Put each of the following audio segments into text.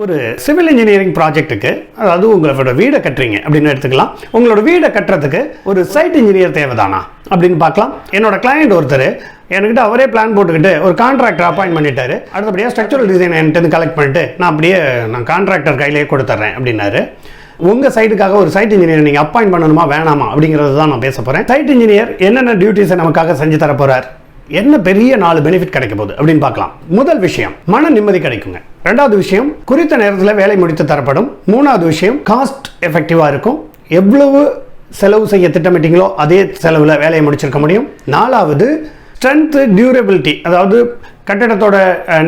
ஒரு civil engineering ப்ராஜெக்ட்டுக்கு, அதாவது உங்களோட வீடை கட்டுறீங்க அப்படின்னு எடுத்துக்கலாம். உங்களோட வீடை கட்டுறதுக்கு ஒரு சைட் இன்ஜினியர் தேவைதானா அப்படின்னு பார்க்கலாம். என்னோட கிளையண்ட் ஒருத்தர் என்கிட்ட அவரே பிளான் போட்டுக்கிட்டு ஒரு கான்ட்ராக்டர் அப்பாயின்ட் பண்ணிட்டாரு. அடுத்தபடியாக ஸ்ட்ரக்சரல் டிசைன் என்கிட்ட கலெக்ட் பண்ணிட்டு நான் கான்ட்ராக்டர் கையிலேயே கொடுத்துட்றேன் அப்படின்னாரு. உங்கள் சைட்டுக்காக ஒரு சைட் இன்ஜினியர் நீங்கள் அப்பாயிண்ட் பண்ணணுமா வேணாமா அப்படிங்கிறது தான் நான் பேச போகிறேன். சைட் இன்ஜினியர் என்னென்ன டியூட்டிஸை நமக்காக செஞ்சு தர போகிறார், என்ன பெரிய 4 பெனிஃபிட் கிடைக்க போகுது அப்படின்னு பார்க்கலாம். முதல் விஷயம், மன நிம்மதி கிடைக்குங்க. ரெண்டாவது விஷயம், குறித்த நேரத்தில் வேலை முடித்து தரப்படும். மூணாவது விஷயம், காஸ்ட் எஃபெக்டிவாக இருக்கும். எவ்வளவு செலவு செய்ய திட்டமிட்டீங்களோ அதே செலவில் வேலையை முடிச்சிருக்க முடியும். நாலாவது, ஸ்ட்ரென்த், டியூரபிலிட்டி, அதாவது கட்டிடத்தோட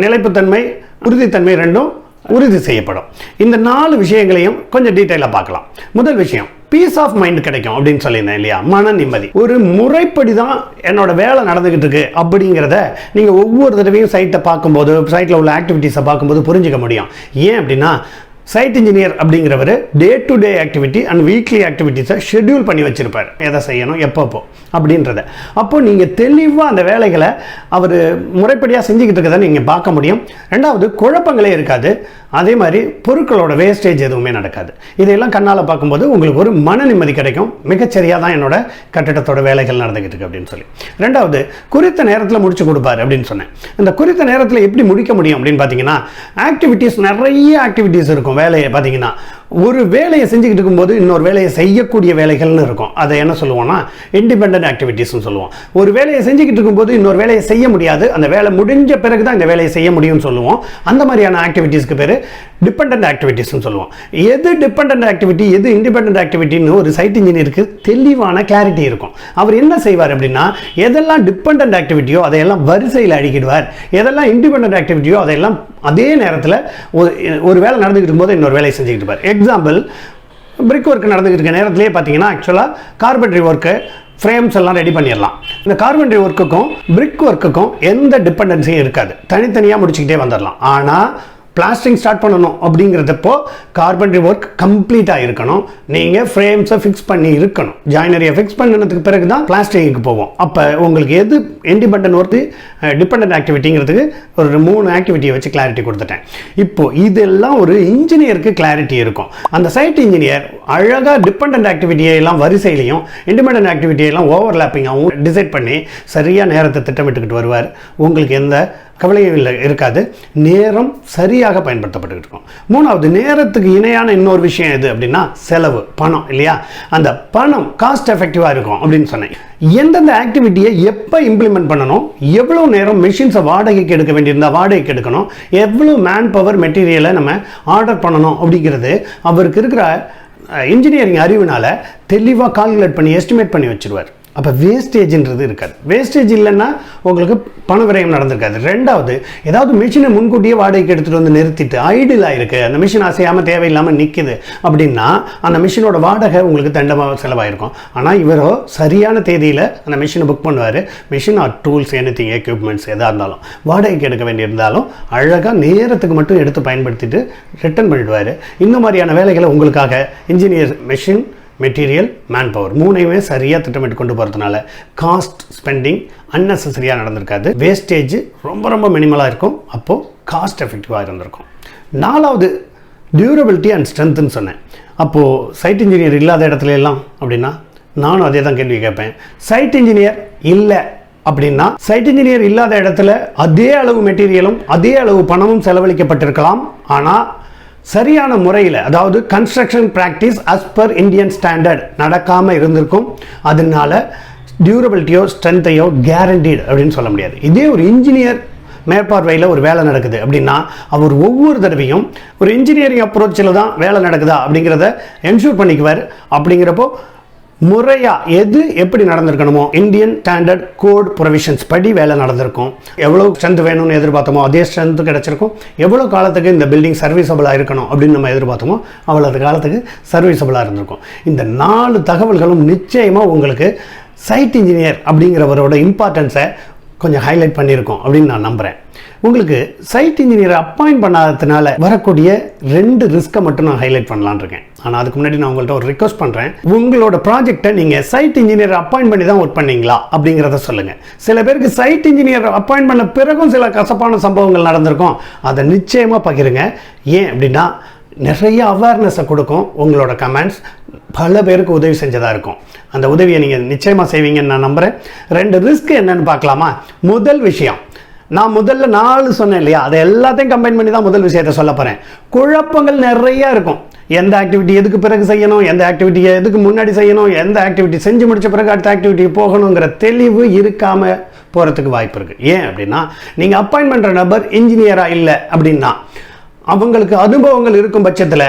நிலைப்புத்தன்மை, உறுதித்தன்மை ரெண்டும் உறுதி செய்யப்படும். இந்த 4 விஷயங்களையும் கொஞ்சம் டீட்டெயிலாக பார்க்கலாம். முதல் விஷயம், பீஸ் ஆஃப் மைண்ட் கிடைக்கும் அப்படின்னு சொல்லியிருந்தேன் இல்லையா, மன நிம்மதி. ஒரு முறைப்படி தான் என்னோட வேலை நடந்துகிட்டு இருக்கு அப்படிங்கிறத நீங்கள் ஒவ்வொரு தடவையும் சைட்டை பார்க்கும்போது, சைட்டில் உள்ள ஆக்டிவிட்டீஸை பார்க்கும்போது புரிஞ்சுக்க முடியும். ஏன் அப்படின்னா, சைட் இன்ஜினியர் அப்படிங்கிறவர் day to day activity and weekly ஆக்டிவிட்டீஸை ஷெட்யூல் பண்ணி வச்சிருப்பார், எதை செய்யணும் எப்பப்போ அப்படின்றத. அப்போ நீங்கள் தெளிவாக அந்த வேலைகளை அவர் முறைப்படியாக செஞ்சுக்கிட்டு இருக்கதை நீங்கள் பார்க்க முடியும். ரெண்டாவது, குழப்பங்களே இருக்காது. அதே மாதிரி பொருட்களோட வேஸ்டேஜ் எதுவுமே நடக்காது. இதையெல்லாம் கண்ணால் பார்க்கும்போது உங்களுக்கு ஒரு மன நிம்மதி கிடைக்கும். மிகச்சரியாக தான் என்னோட கட்டிடத்தோட வேலைகள் நடந்துகிட்டு இருக்கு அப்படின்னு சொல்லி. ரெண்டாவது, குறித்த நேரத்தில் முடிச்சு கொடுப்பாரு அப்படின்னு சொன்னேன். இந்த குறித்த நேரத்தில் எப்படி முடிக்க முடியும் அப்படின்னு பார்த்தீங்கன்னா, ஆக்டிவிட்டீஸ், நிறைய ஆக்டிவிட்டீஸ் இருக்கும். வேலையை பார்த்தீங்கன்னா, ஒரு வேலையை செஞ்சுக்கிட்டு இருக்கும்போது இன்னொரு வேலையை செய்யக்கூடிய வேலைகள்னு இருக்கும். அதை என்ன சொல்லுவோம்னா இண்டிபெண்டன்ட் ஆக்டிவிட்டீஸ்னு சொல்லுவோம். ஒரு வேலையை செஞ்சுக்கிட்டு இருக்கும்போது இன்னொரு வேலையை செய்ய முடியாது, அந்த வேலை முடிஞ்ச பிறகு தான் இந்த வேலையை செய்ய முடியும்னு சொல்லுவோம். அந்த மாதிரியான ஆக்டிவிட்டீஸ்க்கு பேர் டிபெண்டன்ட் ஆக்டிவிட்டீஸ்னு சொல்லுவோம். எது டிபெண்டன்ட் ஆக்டிவிட்டி, எது இண்டிபெண்டன்ட் ஆக்டிவிட்டின்னு ஒரு சைட் இன்ஜினியருக்கு தெளிவான கிளாரிட்டி இருக்கும். அவர் என்ன செய்வார் அப்படின்னா, எதெல்லாம் டிபெண்டன்ட் ஆக்டிவிட்டியோ அதையெல்லாம் வரிசையில் அடிக்கிடுவார். எதெல்லாம் இண்டிபெண்டன்ட் ஆக்டிவிட்டியோ அதையெல்லாம் அதே நேரத்தில் ஒரு வேலை நடந்துக்கிட்டு இருக்கும்போது இன்னொரு வேலையை செஞ்சுக்கிட்டு இருப்பார். எக்ஸாம்பிள், பிரிக் ஒர்க் நடந்துக்கிட்டு இருக்க நேரத்திலே பார்த்தீங்கன்னா, ஆக்சுவலாக கார்பென்ட்ரி ஒர்க்கு, ஃப்ரேம்ஸ் எல்லாம் ரெடி பண்ணிடலாம். இந்த கார்பென்ட்ரி ஒர்க்குக்கும் பிரிக் ஒர்க்குக்கும் எந்த டிபெண்டன்சியும் இருக்காது, தனித்தனியாக முடிச்சுக்கிட்டே வந்துடலாம். ஆனால் பிளாஸ்டிங் ஸ்டார்ட் பண்ணணும் அப்படிங்கிறதப்போ கார்பென்ட்ரி ஒர்க் கம்ப்ளீட்டாக இருக்கணும். நீங்கள் ஃப்ரேம்ஸை ஃபிக்ஸ் பண்ணி இருக்கணும். ஜாயினரியை ஃபிக்ஸ் பண்ணதுக்கு பிறகு தான் பிளாஸ்டிங்க்கு போவோம். அப்போ உங்களுக்கு எது இண்டிபெண்டன்ட் ஒர்க்கு, டிபெண்டன்ட் ஆக்டிவிட்டிங்கிறதுக்கு ஒரு 3 ஆக்டிவிட்டியை வச்சு கிளாரிட்டி கொடுத்துட்டேன். இப்போது இதெல்லாம் ஒரு இன்ஜினியருக்கு கிளாரிட்டி இருக்கும். அந்த சைட் இன்ஜினியர் அழகாக டிபெண்டன்ட் ஆக்டிவிட்டியெல்லாம் வரிசையிலையும் இண்டிபெண்டன்ட் ஆக்டிவிட்டியெல்லாம் ஓவர்லாப்பிங்காகவும் டிசைட் பண்ணி சரியாக நேரத்தை திட்டமிட்டுக்கிட்டு வருவார். உங்களுக்கு எந்த கவலையும் இருக்காது. நேரம் சரியாக பயன்படுத்தப்பட்டு இருக்கும். மூணாவது, நேரத்துக்கு இணையான இன்னொரு விஷயம் எது அப்படின்னா செலவு, பணம் இல்லையா. அந்த பணம் காஸ்ட் எஃபெக்டிவாக இருக்கும் அப்படின்னு சொன்னேன். எந்தெந்த ஆக்டிவிட்டியை எப்போ இம்ப்ளிமெண்ட் பண்ணணும், எவ்வளோ நேரம் மிஷின்ஸை வாடகைக்கு எடுக்க வேண்டியிருந்தால் வாடகைக்கு எடுக்கணும், எவ்வளோ மேன் பவர் மெட்டீரியலை நம்ம ஆர்டர் பண்ணணும் அப்படிங்கிறது அவருக்கு இருக்கிற இன்ஜினியரிங் அறிவினால தெளிவாக கால்குலேட் பண்ணி எஸ்டிமேட் பண்ணி வச்சுருவார். அப்போ வேஸ்டேஜ்ன்றது இருக்காது. வேஸ்டேஜ் இல்லைன்னா உங்களுக்கு பண விரயம் நடந்திருக்காது. ரெண்டாவது, ஏதாவது மிஷினை முன்கூட்டியே வாடகைக்கு எடுத்துகிட்டு வந்து நிறுத்திட்டு ஐடிலாக இருக்குது, அந்த மிஷின் அசையாமல் தேவையில்லாமல் நிற்குது அப்படின்னா அந்த மிஷினோட வாடகை உங்களுக்கு தண்டமாக செலவாயிருக்கும். ஆனால் இவரோ சரியான தேதியில் அந்த மிஷினை புக் பண்ணுவார். Machine or tools, anything, equipments எதாக இருந்தாலும் வாடகைக்கு எடுக்க வேண்டியிருந்தாலும் அழகாக நேரத்துக்கு மட்டும் எடுத்து பயன்படுத்திட்டு ரிட்டர்ன் பண்ணிவிடுவார். இந்த மாதிரியான வேலைகளை உங்களுக்காக engineer, machine, material, manpower 3ஐயுமே சரியாக திட்டமிட்டு கொண்டு போகிறதுனால காஸ்ட் ஸ்பெண்டிங் அன்னெசரியாக நடந்திருக்காது. வேஸ்டேஜ் ரொம்ப ரொம்ப மினிமலாக இருக்கும். அப்போது காஸ்ட் எஃபெக்டிவாக இருந்திருக்கும். நாலாவது, டியூரபிலிட்டி அண்ட் ஸ்ட்ரென்த்துன்னு சொன்னேன். அப்போது சைட் இன்ஜினியர் இல்லாத இடத்துல எல்லாம் அப்படின்னா நானும் அதே தான் கேள்வி கேட்பேன். சைட் இன்ஜினியர் இல்லை அப்படின்னா, சைட் இன்ஜினியர் இல்லாத இடத்துல அதே அளவு மெட்டீரியலும் அதே அளவு பணமும் செலவழிக்கப்பட்டிருக்கலாம். ஆனால் சரியான முறையில், அதாவது construction practice as per Indian standard நடக்காமல் இருந்திருக்கும். அதனால டியூரபிலிட்டியோ ஸ்ட்ரென்த்தையோ கேரண்டீடு அப்படின்னு சொல்ல முடியாது. இதே ஒரு இன்ஜினியர் மேற்பார்வையில் ஒரு வேலை நடக்குது அப்படின்னா அவர் ஒவ்வொரு தடவையும் ஒரு இன்ஜினியரிங் அப்ரோச்சில் தான் வேலை நடக்குதா அப்படிங்கிறத என்ஷூர் பண்ணிக்குவார். அப்படிங்கிறப்போ முறையாக எது எப்படி நடந்திருக்கணுமோ இந்தியன் ஸ்டாண்டர்ட் கோட் ப்ரொவிஷன்ஸ் படி வேலை நடந்திருக்கும். எவ்வளோ ஸ்ட்ரென்த் வேணும்னு எதிர்பார்த்தோமோ அதே ஸ்ட்ரென்த்து கிடச்சிருக்கும். எவ்வளோ காலத்துக்கு இந்த பில்டிங் சர்வீஸபிளாக இருக்கணும் அப்படின்னு நம்ம எதிர்பார்த்தோமோ அவ்வளவு காலத்துக்கு சர்வீஸபிளாக இருந்திருக்கும். இந்த 4 தகவல்களும் நிச்சயமாக உங்களுக்கு சைட் இன்ஜினியர் அப்படிங்கிறவரோட இம்பார்ட்டன்ஸை கொஞ்சம் ஹைலைட் பண்ணியிருக்கோம் அப்படின்னு நான் நம்புகிறேன். உங்களுக்கு சைட் இன்ஜினியர் அப்பாயிண்ட் பண்ணாததுனால வரக்கூடிய 2 ரிஸ்க்கை மட்டும் நான் ஹைலைட் பண்ணலான்னு இருக்கேன். ஆனால் அதுக்கு முன்னாடி நான் உங்கள்கிட்ட ஒரு ரிக்வஸ்ட் பண்ணுறேன். உங்களோட ப்ராஜெக்டை நீங்கள் சைட் இன்ஜினியர் அப்பாயிண்ட் பண்ணி தான் ஒர்க் பண்ணீங்களா அப்படிங்கிறத சொல்லுங்கள். சில பேருக்கு சைட் இன்ஜினியர் அப்பாயிண்ட் பண்ண பிறகும் சில கசப்பான சம்பவங்கள் நடந்திருக்கும். அதை நிச்சயமாக பகிருங்க. ஏன் அப்படின்னா நிறைய அவேர்னஸை கொடுக்கும். உங்களோட கமெண்ட்ஸ் பல பேருக்கு உதவி செஞ்சதாக இருக்கும். அந்த உதவியை நீங்கள் நிச்சயமாக செய்வீங்கன்னு நான் நம்புகிறேன். 2 ரிஸ்க் என்னன்னு பார்க்கலாமா? முதல் விஷயம், நான் முதல்ல 4 சொன்னேன் இல்லையா, அதை எல்லாத்தையும் கம்பைன் பண்ணி தான் முதல் விஷயத்தை சொல்ல போகிறேன். குழப்பங்கள் நிறைய இருக்கும். எந்த ஆக்டிவிட்டி எதுக்கு பிறகு செய்யணும், எந்த ஆக்டிவிட்டியை எதுக்கு முன்னாடி செய்யணும், எந்த ஆக்டிவிட்டி செஞ்சு முடிச்ச பிறகு அடுத்த ஆக்டிவிட்டி போகணுங்கிற தெளிவு இருக்காமல் போகிறதுக்கு வாய்ப்பு இருக்குது. ஏன் அப்படின்னா நீங்கள் அப்பாயின்ட் பண்ணுற நபர் இன்ஜினியராக இல்லை அப்படின்னா அவங்களுக்கு அனுபவங்கள் இருக்கும் பட்சத்தில்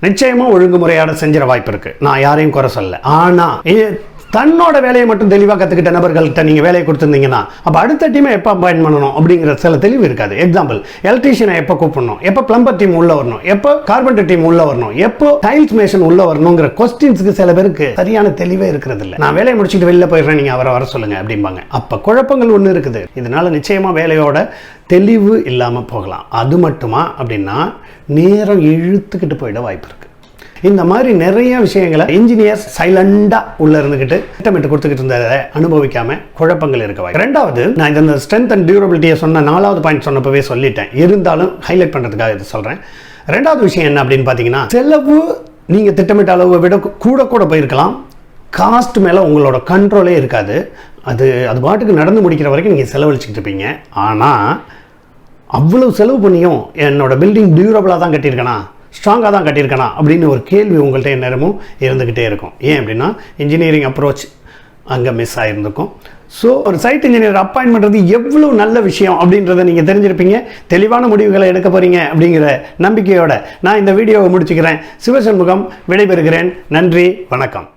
நிச்சயமாக ஒழுங்குமுறையாக செஞ்சிட வாய்ப்பு இருக்குது. நான் யாரையும் குறை சொல்லலை. ஆனால் தன்னோட வேலையை மட்டும் தெளிவாக கற்றுக்கிட்ட நபர்கள்ட்ட நீங்கள் வேலையை கொடுத்துருந்தீங்கன்னா அப்போ அடுத்த டீமை எப்போ அப்பாயின்ட் பண்ணணும் அப்படிங்கிற சில தெளிவு இருக்காது. எக்ஸாம்பிள், எலக்ட்ரீஷியனை எப்போ கூப்பிடணும், எப்போ பிளம்பர் டீம் உள்ள வரணும், எப்போ கார்பெண்டர் டீம் உள்ள வரணும், எப்போ டைல்ஸ் மேஷன் உள்ள வரணுங்கிற கொஸ்டின்ஸுக்கு சில பேருக்கு சரியான தெளிவே இருக்கிறது இல்லை. நான் வேலையை முடிச்சுட்டு வெளில போயிடுறேன், நீங்கள் அவரை வர சொல்லுங்க அப்படிம்பாங்க. அப்போ குழப்பங்கள் ஒன்று இருக்குது. இதனால நிச்சயமாக வேலையோட தெளிவு இல்லாமல் போகலாம். அது மட்டுமா அப்படின்னா நேரம் இழுத்துக்கிட்டு போயிட வாய்ப்பு இருக்குது. இந்த மாதிரி நிறைய விஷயங்களை இன்ஜினியர்ஸ் சைலண்டாக உள்ள இருந்துக்கிட்டு திட்டமிட்டு கொடுத்துக்கிட்டு இருந்ததை அனுபவிக்காம குழப்பங்கள் இருக்க வாய்ப்பு. 2வது, நான் இந்த ஸ்ட்ரென்த் அண்ட் டியூரபிலிட்டியை சொன்ன 4வது பாயிண்ட் சொன்னப்பவே சொல்லிட்டேன். இருந்தாலும் ஹைலைட் பண்ணுறதுக்காக இது சொல்கிறேன். 2வது விஷயம் என்ன அப்படின்னு பார்த்தீங்கன்னா, செலவு நீங்கள் திட்டமிட்ட அளவை விட கூட போயிருக்கலாம். காஸ்ட் மேலே உங்களோட கண்ட்ரோலே இருக்காது. அது பாட்டுக்கு நடந்து முடிக்கிற வரைக்கும் நீங்கள் செலவழிச்சுக்கிட்டு இருப்பீங்க. ஆனால் அவ்வளவு செலவு பண்ணியும் என்னோட பில்டிங் டியூரபிளாக தான் கட்டியிருக்கேனா, ஸ்ட்ராங்காக தான் கட்டியிருக்கேனா அப்படின்னு ஒரு கேள்வி உங்கள்கிட்ட நேரமும் இருந்துக்கிட்டே இருக்கும். ஏன் அப்படின்னா இன்ஜினியரிங் அப்ரோச் அங்கே மிஸ் ஆகிருந்துக்கும். ஸோ ஒரு சைட் இன்ஜினியர் அப்பாயின்ட் பண்ணுறது எவ்வளோ நல்ல விஷயம் அப்படின்றத நீங்கள் தெரிஞ்சிருப்பீங்க. தெளிவான முடிவுகளை எடுக்க போகிறீங்க அப்படிங்கிற நம்பிக்கையோட நான் இந்த வீடியோவை முடிச்சுக்கிறேன். சிவசண்முகம் விடைபெறுகிறேன். நன்றி, வணக்கம்.